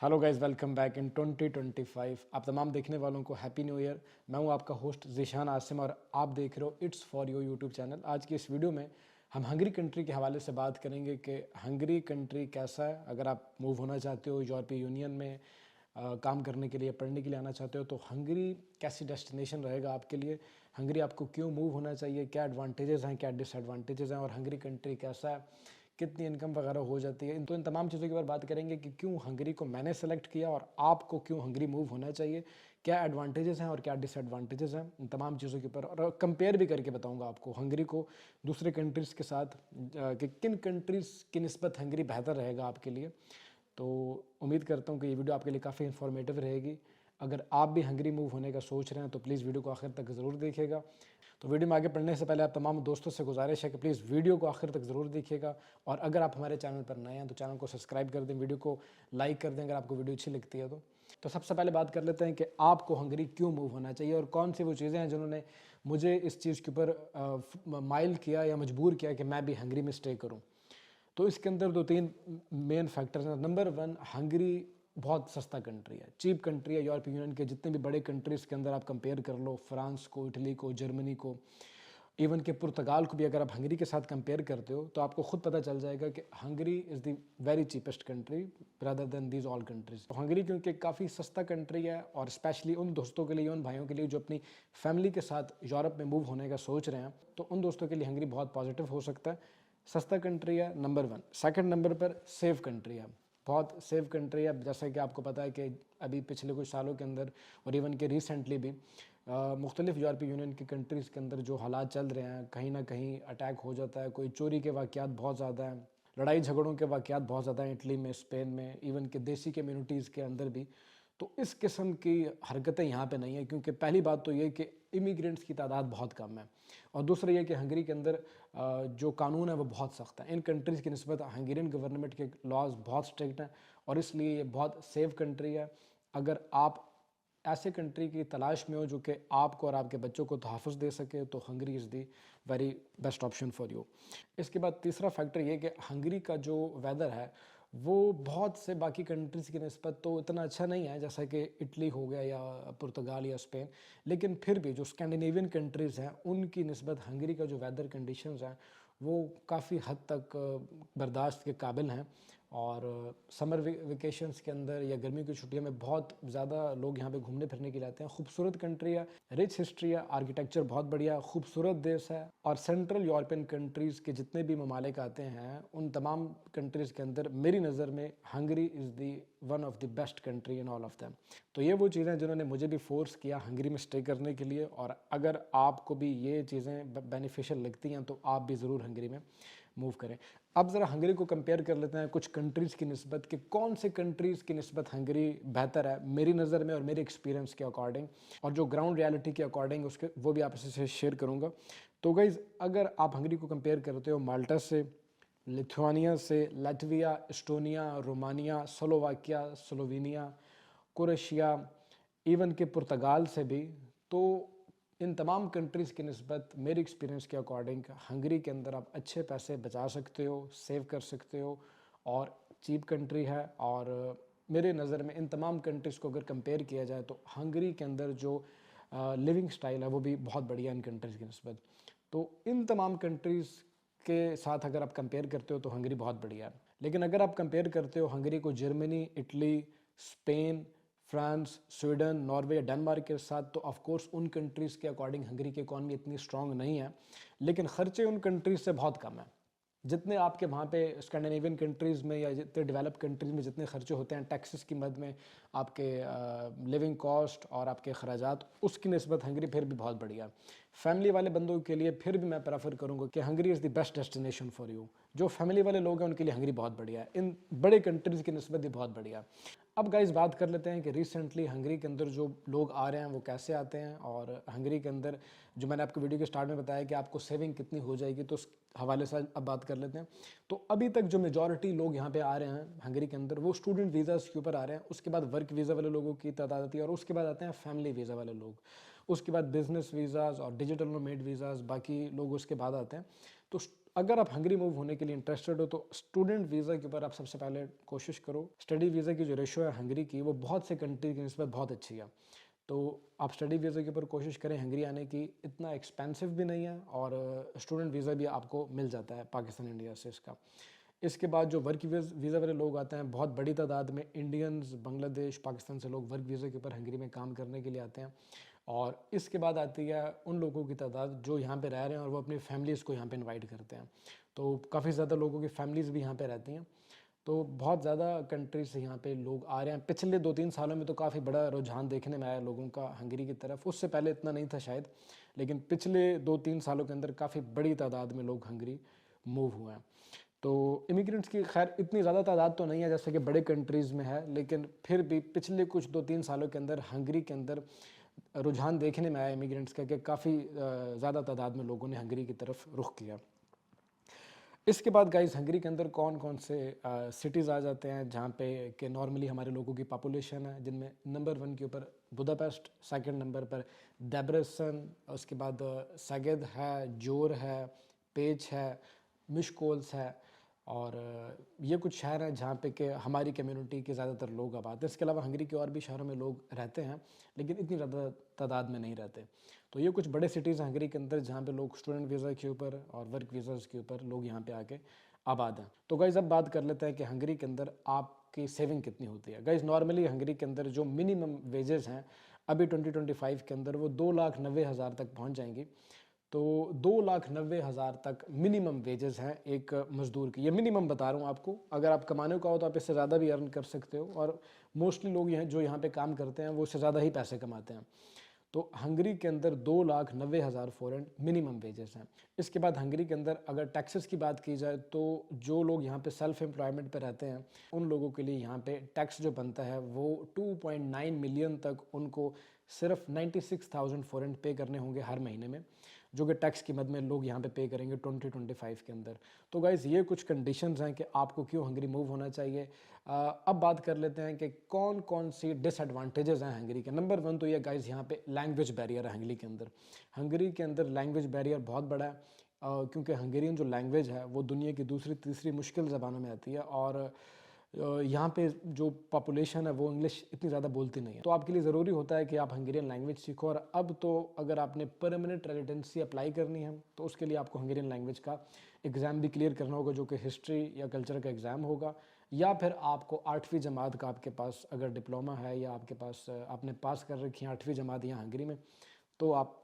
Hello guys, welcome back in 2025। आप तमाम देखने वालों को हैप्पी न्यू ईयर। मैं हूं आपका होस्ट ज़ीशान आसिम और आप देख रहे हो it's for you YouTube channel. आज की इस वीडियो में हम हंगरी कंट्री के हवाले से बात करेंगे कि हंगरी कंट्री कैसा है। अगर आप मूव होना चाहते हो यूरोपीय यूनियन में काम करने के लिए, पढ़ने के लिए आना चाहते हो, तो हंगरी कैसी डेस्टिनेशन रहेगा आपके लिए। हंगरी आपको क्यों मूव होना चाहिए, क्या एडवांटेजेस हैं, क्या डिसएडवांटेजेस हैं, और हंगरी कंट्री कैसा है, कितनी इनकम वगैरह हो जाती है। इन तमाम चीज़ों के बारे में बात करेंगे कि क्यों हंगरी को मैंने सेलेक्ट किया और आपको क्यों हंगरी मूव होना चाहिए, क्या एडवांटेजेस हैं और क्या डिसएडवांटेजेस हैं, इन तमाम चीज़ों के ऊपर। और कंपेयर भी करके बताऊंगा आपको हंगरी को दूसरे कंट्रीज़ के साथ, कि किन कंट्रीज़ की निस्बत हंगरी बेहतर रहेगा आपके लिए। तो उम्मीद करता हूँ कि ये वीडियो आपके लिए काफ़ी इन्फॉर्मेटिव रहेगी। अगर आप भी हंगरी मूव होने का सोच रहे हैं तो प्लीज़ वीडियो को आखिर तक ज़रूर देखिएगा। तो वीडियो में आगे बढ़ने से पहले आप तमाम दोस्तों से गुजारिश है कि प्लीज़ वीडियो को आखिर तक ज़रूर देखिएगा। और अगर आप हमारे चैनल पर नए हैं तो चैनल को सब्सक्राइब कर दें, वीडियो को लाइक कर दें अगर आपको वीडियो अच्छी लगती है तो सबसे पहले बात कर लेते हैं कि आपको हंगरी क्यों मूव होना चाहिए और कौन सी वो चीज़ें हैं जिन्होंने मुझे इस चीज़ के ऊपर माइल किया या मजबूर किया कि मैं भी हंगरी में स्टे करूँ। तो इसके अंदर दो तीन मेन फैक्टर्स हैं। नंबर वन, हंगरी बहुत सस्ता कंट्री है, चीप कंट्री है। यूरोपीय यूनियन के जितने भी बड़े कंट्रीज़ के अंदर आप कंपेयर कर लो, फ्रांस को, इटली को, जर्मनी को, इवन के पुर्तगाल को भी अगर आप हंगरी के साथ कंपेयर करते हो तो आपको खुद पता चल जाएगा कि Hungary is the very cheapest country rather than these all countries. तो हंगरी क्योंकि काफ़ी सस्ता कंट्री है और स्पेशली उन दोस्तों के लिए, उन भाइयों के लिए जो अपनी फैमिली के साथ यूरोप में मूव होने का सोच रहे हैं, तो उन दोस्तों के लिए हंगरी बहुत पॉजिटिव हो सकता है। सस्ता कंट्री है, नंबर वन। सेकंड नंबर पर सेफ कंट्री है, बहुत सेफ कंट्री है। जैसा कि आपको पता है कि अभी पिछले कुछ सालों के अंदर और इवन के रिसेंटली भी मुख्तलिफ यूरोपीय यूनियन की कंट्रीज़ के अंदर जो हालात चल रहे हैं, कहीं ना कहीं अटैक हो जाता है, कोई चोरी के वाक़यात बहुत ज़्यादा हैं, लड़ाई झगड़ों के वाक़यात बहुत ज़्यादा हैं इटली में, स्पेन में, इवन के देसी कम्युनिटीज़ के अंदर भी। तो इस किस्म की हरकतें यहाँ पे नहीं है, क्योंकि पहली बात तो ये कि इमिग्रेंट्स की तादाद बहुत कम है, और दूसरा ये कि हंगरी के अंदर जो कानून है वो बहुत सख्त है। इन कंट्रीज़ की निस्बत हंगेरियन गवर्नमेंट के लॉज बहुत स्ट्रिक्ट हैं और इसलिए ये बहुत सेफ कंट्री है। अगर आप ऐसे कंट्री की तलाश में हो जो कि आपको और आपके बच्चों को तहफ़्फ़ुज़ दे सके, तो Hungary is the very best option for you. इसके बाद तीसरा फैक्टर ये कि हंगरी का जो वेदर है वो बहुत से बाकी कंट्रीज़ की निस्बत तो इतना अच्छा नहीं है, जैसा कि इटली हो गया या पुर्तगाल या स्पेन, लेकिन फिर भी जो स्कैंडिनेवियन कंट्रीज़ हैं उनकी निस्बत हंगरी का जो वेदर कंडीशंस हैं वो काफ़ी हद तक बर्दाश्त के काबिल हैं। और समर वेकेशंस के अंदर या गर्मी की छुट्टियों में बहुत ज़्यादा लोग यहाँ पे घूमने फिरने के लिए आते हैं। खूबसूरत कंट्री है, रिच हिस्ट्री है, आर्किटेक्चर बहुत बढ़िया, खूबसूरत देश है। और सेंट्रल यूरोपियन कंट्रीज़ के जितने भी ममालिक आते हैं उन तमाम कंट्रीज़ के अंदर मेरी नज़र में Hungary is the one of the best country in all of them. तो ये वो चीज़ें जिन्होंने मुझे भी फोर्स किया हंगरी में स्टे करने के लिए, और अगर आपको भी ये चीज़ें बेनिफिशियल लगती हैं तो आप भी ज़रूर हंगरी में मूव करें। अब ज़रा हंगरी को कंपेयर कर लेते हैं कुछ कंट्रीज़ की निस्बत, कि कौन से कंट्रीज़ की निस्बत हंगरी बेहतर है मेरी नज़र में और मेरे एक्सपीरियंस के अकॉर्डिंग, और जो ग्राउंड रियलिटी के अकॉर्डिंग उसके वो भी आपसे शेयर करूँगा। तो गाइज़, अगर आप हंगरी को कंपेयर करते हो माल्टा से, लिथुआनिया से, Latvia, Estonia, Romania, Slovakia, Slovenia, Croatia, even के पुर्तगाल से भी, तो इन तमाम कंट्रीज़ की निस्बत मेरे एक्सपीरियंस के अकॉर्डिंग हंगरी के अंदर आप अच्छे पैसे बचा सकते हो, सेव कर सकते हो, और चीप कंट्री है। और मेरे नज़र में इन तमाम कंट्रीज़ को अगर कंपेयर किया जाए तो हंगरी के अंदर जो लिविंग स्टाइल है वो भी बहुत बढ़िया इन कंट्रीज़ की निस्बत। तो इन तमाम कंट्रीज़ के साथ अगर आप कंपेयर करते हो तो हंगरी बहुत बढ़िया है। लेकिन अगर आप कंपेयर करते हो हंगरी को Germany, Italy, Spain, France, Sweden, Norway या डेनमार्क के साथ, तो ऑफ कोर्स उन कंट्रीज़ के अकॉर्डिंग हंगरी की इकॉनमी इतनी स्ट्रांग नहीं है, लेकिन ख़र्चे उन कंट्रीज़ से बहुत कम है। जितने आपके वहाँ पे स्कैंडिनेवियन कंट्रीज़ में या जितने डेवलप कंट्रीज़ में जितने खर्चे होते हैं टैक्सेस की मद में, आपके लिविंग कॉस्ट और आपके अखराजात, उसकी निस्बत हंगरी फिर भी बहुत बढ़िया है। फैमिली वाले बंदों के लिए फिर भी मैं प्रेफर करूँगा कि Hungary is the best destination for you. जो फैमिली वाले लोग हैं उनके लिए हंगरी बहुत बढ़िया है, इन बड़े कंट्रीज़ की निस्बत भी बहुत बढ़िया है। अब गाइस बात कर लेते हैं कि रिसेंटली हंगरी के अंदर जो लोग आ रहे हैं वो कैसे आते हैं, और हंगरी के अंदर जो मैंने आपको वीडियो के स्टार्ट में बताया कि आपको सेविंग कितनी हो जाएगी, तो उस हवाले से अब बात कर लेते हैं। तो अभी तक जो मेजॉरिटी लोग यहाँ पे आ रहे हैं हंगरी के अंदर वो स्टूडेंट वीज़ाज़ के ऊपर आ रहे हैं, उसके बाद वर्क वीज़ा वाले लोगों की तादाद आती है, और उसके बाद आते हैं फैमिली वीज़ा वाले लोग, उसके बाद बिजनेस वीज़ाज़ और डिजिटल नोमैड वीज़ाज़, बाकी लोग उसके बाद आते हैं। तो अगर आप हंगरी मूव होने के लिए इंटरेस्टेड हो तो स्टूडेंट वीज़ा के ऊपर आप सबसे पहले कोशिश करो। स्टडी वीज़ा की जो रेशो है हंगरी की, वो बहुत से कंट्री की निस्बत बहुत अच्छी है। तो आप स्टडी वीज़ा के ऊपर कोशिश करें हंगरी आने की, इतना एक्सपेंसिव भी नहीं है और स्टूडेंट वीज़ा भी आपको मिल जाता है पाकिस्तान इंडिया से इसका। इसके बाद जो वर्क वीज़ा वाले लोग आते हैं, बहुत बड़ी तादाद में इंडियंस, बांग्लादेश, पाकिस्तान से लोग वर्क वीज़ा के ऊपर हंगरी में काम करने के लिए आते हैं। और इसके बाद आती है उन लोगों की तादाद जो यहाँ पे रह रहे हैं और वो अपनी फैमिलीज़ को यहाँ पे इनवाइट करते हैं। तो काफ़ी ज़्यादा लोगों की फैमिलीज़ भी यहाँ पे रहती हैं। तो बहुत ज़्यादा कंट्रीज से यहाँ पे लोग आ रहे हैं। पिछले 2-3 सालों में तो काफ़ी बड़ा रुझान देखने में आया लोगों का हंगरी की तरफ। उससे पहले इतना नहीं था शायद, लेकिन पिछले 2-3 सालों के अंदर काफ़ी बड़ी तादाद में लोग हंगरी मूव हुए हैं। तो इमिग्रेंट्स की खैर इतनी ज़्यादा तादाद तो नहीं है जैसे कि बड़े कंट्रीज़ में है, लेकिन फिर भी पिछले कुछ 2-3 सालों के अंदर हंगरी के अंदर रुझान देखने में आया इमिग्रेंट्स का कि काफ़ी ज़्यादा तादाद में लोगों ने हंगरी की तरफ रुख किया। इसके बाद गाइस हंगरी के अंदर कौन कौन से सिटीज़ आ जाते हैं जहाँ पे कि नॉर्मली हमारे लोगों की पॉपुलेशन है, जिनमें नंबर 1 के ऊपर बुदापेस्ट, सेकंड नंबर पर डेब्रेसन, उसके बाद सगेद है, जोर है, पेच है, मिशकोल्स है। और ये कुछ शहर हैं जहाँ पे कि हमारी कम्युनिटी के ज़्यादातर लोग आबाद हैं। इसके अलावा हंगरी के और भी शहरों में लोग रहते हैं, लेकिन इतनी ज़्यादा तादाद में नहीं रहते। तो ये कुछ बड़े सिटीज़ हैं हंगरी के अंदर जहाँ पे लोग स्टूडेंट वीज़ा के ऊपर और वर्क वीज़ाज़ के ऊपर लोग यहाँ पे आके आबाद हैं। तो गाइज़ अब बात कर लेते हैं कि हंगरी के अंदर आपकी सेविंग कितनी होती है। गाइज़ नॉर्मली हंगरी के अंदर जो मिनिमम वेजेस हैं अभी 2025 के अंदर वो 2,90,000 तक पहुँच जाएंगी। तो 2,90,000 तक मिनिमम वेजेस हैं एक मज़दूर की। ये मिनिमम बता रहा हूँ आपको, अगर आप कमाने का हो तो आप इससे ज़्यादा भी अर्न कर सकते हो। और मोस्टली लोग जो यहाँ पे काम करते हैं वो इससे ज़्यादा ही पैसे कमाते हैं। तो हंगरी के अंदर 2,90,000 फॉरेन मिनिमम वेजेस हैं। इसके बाद हंगरी के अंदर अगर टैक्सेस की बात की जाए तो जो लोग यहाँ पे सेल्फ एम्प्लॉयमेंट पे रहते हैं उन लोगों के लिए यहाँ पे टैक्स जो बनता है वो 2.9 मिलियन तक उनको सिर्फ 96,000 फॉरेन पे करने होंगे हर महीने में, जो कि टैक्स की मद में लोग यहाँ पे पे करेंगे 2025 के अंदर। तो गाइज़ ये कुछ कंडीशंस हैं कि आपको क्यों हंगरी मूव होना चाहिए। अब बात कर लेते हैं कि कौन कौन सी डिसएडवांटेजेस हैं हंगरी के। नंबर 1 तो ये गाइज़ यहाँ पे लैंग्वेज बैरियर है हंगरी के अंदर। हंगरी के अंदर लैंग्वेज बैरियर बहुत बड़ा है, क्योंकि हंगेरियन जो लैंग्वेज है वो दुनिया की दूसरी तीसरी मुश्किल ज़बानों में आती है और यहाँ पे जो पॉपुलेशन है वो इंग्लिश इतनी ज़्यादा बोलती नहीं है। तो आपके लिए ज़रूरी होता है कि आप हंगेरियन लैंग्वेज सीखो। और अब तो अगर आपने परमानेंट रेजिडेंसी अप्लाई करनी है तो उसके लिए आपको हंगेरियन लैंग्वेज का एग्ज़ाम भी क्लियर करना होगा, जो कि हिस्ट्री या कल्चर का एग्ज़ाम होगा। या फिर आपको 8वीं जमात का आपके पास अगर डिप्लोमा है या आपके पास आपने पास कर रखी है 8वीं जमात यहाँ हंगरी में, तो आप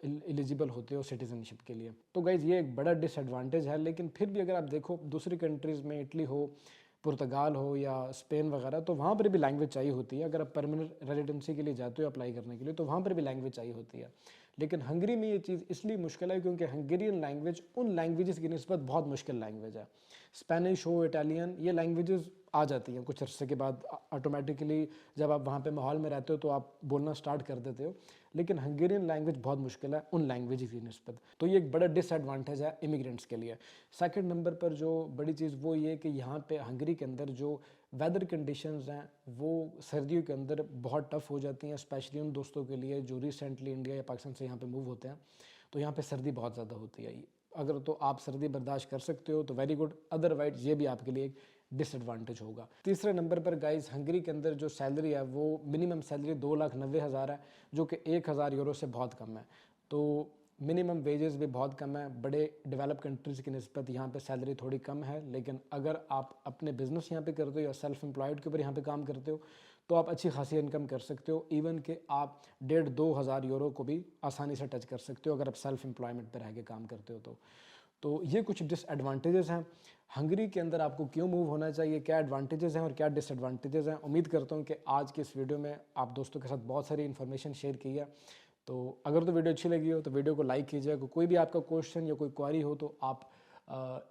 एलिजिबल होते हो सिटीज़नशिप के लिए। तो गाइज़ ये एक बड़ा डिसएडवांटेज है, लेकिन फिर भी अगर आप देखो दूसरी कंट्रीज़ में, इटली हो, पुर्तगाल हो या स्पेन वगैरह, तो वहाँ पर भी लैंग्वेज चाहिए होती है। अगर आप परमानेंट रेजिडेंसी के लिए जाते हो अप्लाई करने के लिए तो वहाँ पर भी लैंग्वेज चाहिए होती है। लेकिन हंगरी में ये चीज़ इसलिए मुश्किल है क्योंकि हंगेरियन लैंग्वेज उन लैंग्वेजेस की निस्बत बहुत मुश्किल लैंग्वेज है। स्पेनिश हो, इटालियन, ये लैंग्वेजेस आ जाती हैं कुछ अरसे के बाद ऑटोमेटिकली। जब आप वहाँ पे माहौल में रहते हो तो आप बोलना स्टार्ट कर देते हो। लेकिन हंगेरियन लैंग्वेज बहुत मुश्किल है उन लैंग्वेज की निस्बत। तो ये एक बड़ा डिसएडवांटेज है इमिग्रेंट्स के लिए। सेकंड नंबर पर जो बड़ी चीज़ वो ये कि यहाँ पे हंगरी के अंदर जो वेदर कंडीशंस हैं वो सर्दियों के अंदर बहुत टफ हो जाती हैं, स्पेशली उन दोस्तों के लिए जो रिसेंटली इंडिया या पाकिस्तान से यहाँ पे मूव होते हैं। तो यहाँ पे सर्दी बहुत ज़्यादा होती है। अगर तो आप सर्दी बर्दाश्त कर सकते हो तो वेरी गुड, अदरवाइज ये भी आपके लिए एक डिसएडवांटेज होगा। तीसरे नंबर पर गाइस हंगरी के अंदर जो सैलरी है वो मिनिमम सैलरी 2,90,000 है, जो कि 1,000 यूरो से बहुत कम है। तो मिनिमम वेजेस भी बहुत कम है। बड़े डेवलप कंट्रीज़ की निस्बत यहाँ पे सैलरी थोड़ी कम है, लेकिन अगर आप अपने बिजनेस यहाँ पे करते हो या सेल्फ एम्प्लॉयड के ऊपर यहाँ पे काम करते हो तो आप अच्छी खासी इनकम कर सकते हो। इवन कि आप 1,500-2,000 यूरो को भी आसानी से टच कर सकते हो अगर आप सेल्फ एम्प्लॉयमेंट पर रह के काम करते हो तो ये कुछ डिसएडवांटेजेस हैं। हंगरी के अंदर आपको क्यों मूव होना चाहिए, क्या एडवांटेजेस हैं और क्या डिसएडवांटेजेस हैं। उम्मीद करता हूँ कि आज के इस वीडियो में आप दोस्तों के साथ बहुत सारी इन्फॉर्मेशन शेयर की है। तो अगर तो वीडियो अच्छी लगी हो तो वीडियो को लाइक कीजिए। कोई भी आपका क्वेश्चन या कोई क्वारी हो तो आप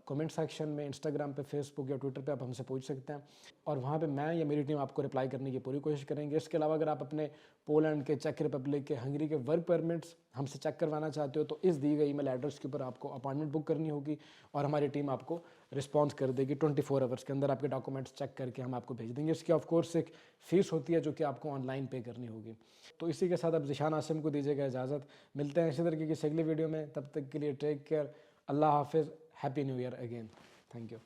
कमेंट सेक्शन में इंस्टाग्राम पे, फेसबुक या ट्विटर पे आप हमसे पूछ सकते हैं और वहाँ पे मैं या मेरी टीम आपको रिप्लाई करने की पूरी कोशिश करेंगे। इसके अलावा अगर आप अपने पोलैंड के, चेक रिपब्लिक के, हंगरी के वर्क परमिट्स हमसे चेक करवाना चाहते हो तो इस दी गई ईमेल एड्रेस के ऊपर आपको अपॉइंटमेंट बुक करनी होगी और हमारी टीम आपको रिस्पॉन्स कर देगी 24 आवर्स के अंदर। आपके डॉक्यूमेंट्स चेक करके हम आपको भेज देंगे। इसकी ऑफकोर्स एक फ़ीस होती है जो कि आपको ऑनलाइन पे करनी होगी। तो इसी के साथ अब ज़िशान आसिम को दीजिएगा इजाज़त। मिलते हैं इसी तरीके की अगली वीडियो में, तब तक के लिए टेक केयर, अल्लाह हाफिज़ happy new year again. Thank you.